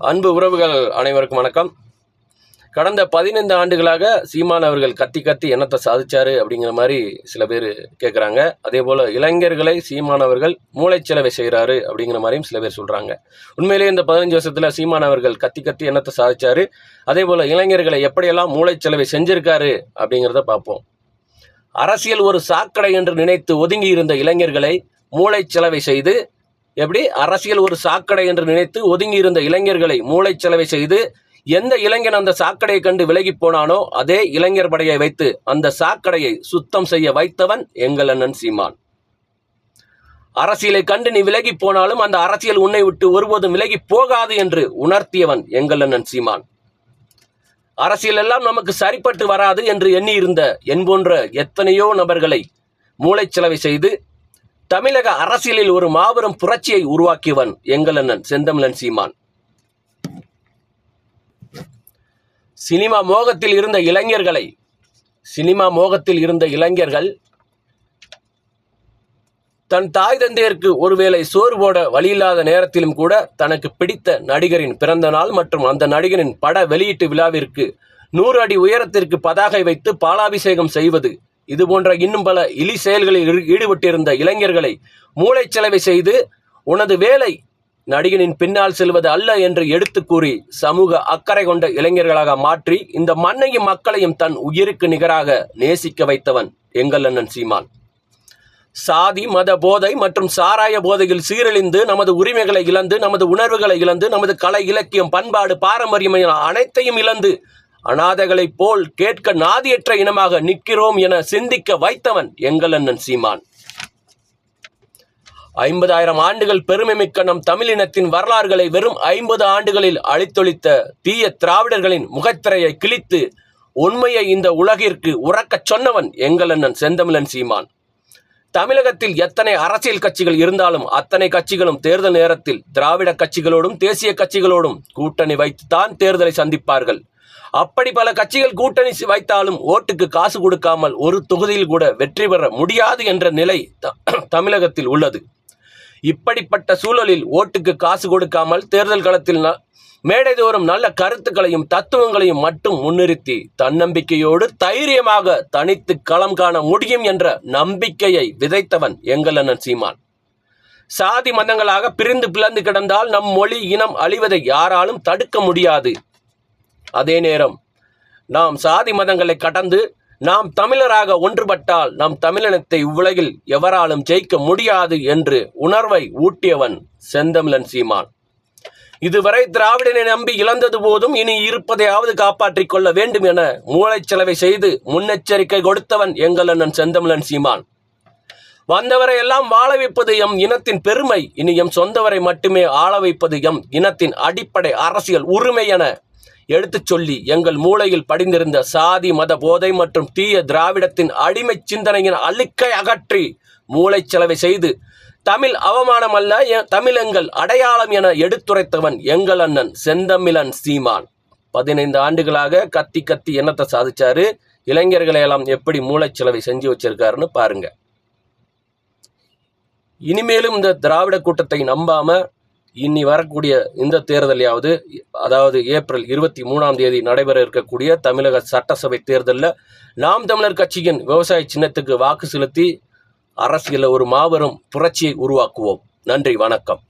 அன்பு உறவுகள் அனைவருக்கும் வணக்கம். கடந்த 15 ஆண்டுகளாக சீமான் அவர்கள் கத்தி என்னத்தை சாதிச்சாரு அப்படிங்கிற மாதிரி சில பேர் கேட்குறாங்க. அதே போல் இளைஞர்களை சீமான் அவர்கள் மூளைச்சலவை செய்கிறாரு அப்படிங்கிற மாதிரியும் சில பேர் சொல்கிறாங்க. உண்மையிலேயே இந்த 15 வருஷத்தில் சீமான் அவர்கள் கத்தி என்னத்தை சாதிச்சாரு, அதே போல் இளைஞர்களை எப்படியெல்லாம் மூளைச்சலவை செஞ்சிருக்காரு அப்படிங்கிறத பார்ப்போம். அரசியல் ஒரு சாக்கடை என்று நினைத்து ஒதுங்கி இருந்த இளைஞர்களை மூளைச்சலவை செய்து, எப்படி அரசியல் ஒரு சாக்கடை என்று நினைத்து ஒதுங்கி இருந்த இளைஞர்களை மூளைச்சலவை செய்து, எந்த இளைஞன் அந்த சாக்கடையை கண்டு விலகி போனானோ அதே இளைஞர் படையை வைத்து அந்த சாக்கடையை சுத்தம் செய்ய வைத்தவன் எங்கள் அண்ணன் சீமான். அரசியலை கண்டு நீ விலகி போனாலும் அந்த அரசியல் உன்னை விட்டு ஒருபோதும் விலகி போகாது என்று உணர்த்தியவன் எங்கள் அண்ணன் சீமான். அரசியல் எல்லாம் நமக்கு சரிப்பட்டு வராது என்று எண்ணி இருந்த என் போன்ற எத்தனையோ நபர்களை மூளைச்சலவை செய்து தமிழக அரசியலில் ஒரு மாபெரும் புரட்சியை உருவாக்கியவன் எங்கள் அண்ணன் செந்தமிழன் சீமான். சினிமா மோகத்தில் இருந்த இளைஞர்கள் தன் தாய் தந்தையருக்கு ஒருவேளை சோறு போட வழியில்லாத நேரத்திலும் கூட தனக்கு பிடித்த நடிகரின் பிறந்த நாள் மற்றும் அந்த நடிகரின் பட வெளியீட்டு விழாவிற்கு 100 அடி உயரத்திற்கு பதாகை வைத்து பாலாபிஷேகம் செய்வது, இது போன்ற இன்னும் பல இழி செயல்களில் ஈடுபட்டிருந்த இளைஞர்களை மூளைச்சலவை செய்து, உனது வேலை நடிகனின் பின்னால் செல்வது அல்ல என்று எடுத்து கூறி சமூக அக்கறை கொண்ட இளைஞர்களாக மாற்றி இந்த மண்ணையும் மக்களையும் தன் உயிருக்கு நிகராக நேசிக்க வைத்தவன் எங்கள் அண்ணன் சீமான். சாதி மத போதை மற்றும் சாராய போதையில் சீரழிந்து நமது உரிமைகளை இழந்து, நமது உணர்வுகளை இழந்து, நமது கலை இலக்கியம் பண்பாடு பாரம்பரியம் அனைத்தையும் இழந்து அநாதைகளைப் போல் கேட்க நாதியற்ற இனமாக நிற்கிறோம் என சிந்திக்க வைத்தவன் எங்கள் அண்ணன் சீமான். 50,000 ஆண்டுகள் பெருமைமிக்க நம் தமிழினத்தின் வரலாறுகளை வெறும் 50 ஆண்டுகளில் அழித்தொழித்த தீய திராவிடர்களின் முகத்திரையை கிழித்து உண்மையை இந்த உலகிற்கு உறக்கச் சொன்னவன் எங்கள் அண்ணன் செந்தமிழன் சீமான். தமிழகத்தில் எத்தனை அரசியல் கட்சிகள் இருந்தாலும் அத்தனை கட்சிகளும் தேர்தல் நேரத்தில் திராவிட கட்சிகளோடும் தேசிய கட்சிகளோடும் கூட்டணி வைத்துத்தான் தேர்தலை சந்திப்பார்கள். அப்படி பல கட்சிகள் கூட்டணி வைத்தாலும் ஓட்டுக்கு காசு கொடுக்காமல் ஒரு தொகுதியில் கூட வெற்றி பெற முடியாது என்ற நிலை தமிழகத்தில் உள்ளது. இப்படிப்பட்ட சூழலில் ஓட்டுக்கு காசு கொடுக்காமல் தேர்தல் களத்தில் மேடைதோறும் நல்ல கருத்துக்களையும் தத்துவங்களையும் மட்டும் முன்னிறுத்தி தன்னம்பிக்கையோடு தைரியமாக தனித்து களம் காண முடியும் என்ற நம்பிக்கையை விதைத்தவன் எங்கள் அண்ணன் சீமான். சாதி மதங்களாக பிரிந்து பிளந்து கிடந்தால் நம் மொழி இனம் அழிவதை யாராலும் தடுக்க முடியாது. அதே நேரம் நாம் சாதி மதங்களை கடந்து நாம் தமிழராக ஒன்றுபட்டால் நம் தமிழினத்தை இவ்வுலகில் எவராலும் ஜெயிக்க முடியாது என்று உணர்வை ஊட்டியவன் செந்தமிழன் சீமான். இதுவரை திராவிடனை நம்பி இழந்தது போதும் இனி இருப்பதையாவது காப்பாற்றிக் கொள்ள வேண்டும் என மூளைச்சலவை செய்து முன்னெச்சரிக்கை கொடுத்தவன் எங்கள் அண்ணன் செந்தமிழன் சீமான். வந்தவரை எல்லாம் வாழ வைப்பது எம் இனத்தின் பெருமை, இனி எம் சொந்தவரை மட்டுமே ஆள வைப்பது எம் இனத்தின் அடிப்படை அரசியல் உரிமை என எடுத்துச் சொல்லி எங்கள் மூளையில் படிந்திருந்த சாதி மத போதை மற்றும் தீய திராவிடத்தின் அடிமை சிந்தனையின் அழுக்கை அகற்றி மூளைச்சலவை செய்து தமிழ் அவமானம் அல்ல தமிழ் எங்கள் அடையாளம் என எடுத்துரைத்தவன் எங்கள் அண்ணன் செந்தமிழன் சீமான். 15 ஆண்டுகளாக கத்தி என்னத்தை சாதிச்சாரு, இளைஞர்களை எல்லாம் எப்படி மூளைச்சலவை செஞ்சு வச்சிருக்காருன்னு பாருங்க. இனிமேலும் இந்த திராவிட கூட்டத்தை நம்பாம இனி வரக்கூடிய இந்த தேர்தலையாவது, அதாவது ஏப்ரல் 23ஆம் தேதி நடைபெற இருக்கக்கூடிய தமிழக சட்டசபை தேர்தலில் நாம் தமிழர் கட்சியின் விவசாய சின்னத்துக்கு வாக்கு செலுத்தி அரசியலில் ஒரு மாபெரும் புரட்சியை உருவாக்குவோம். நன்றி, வணக்கம்.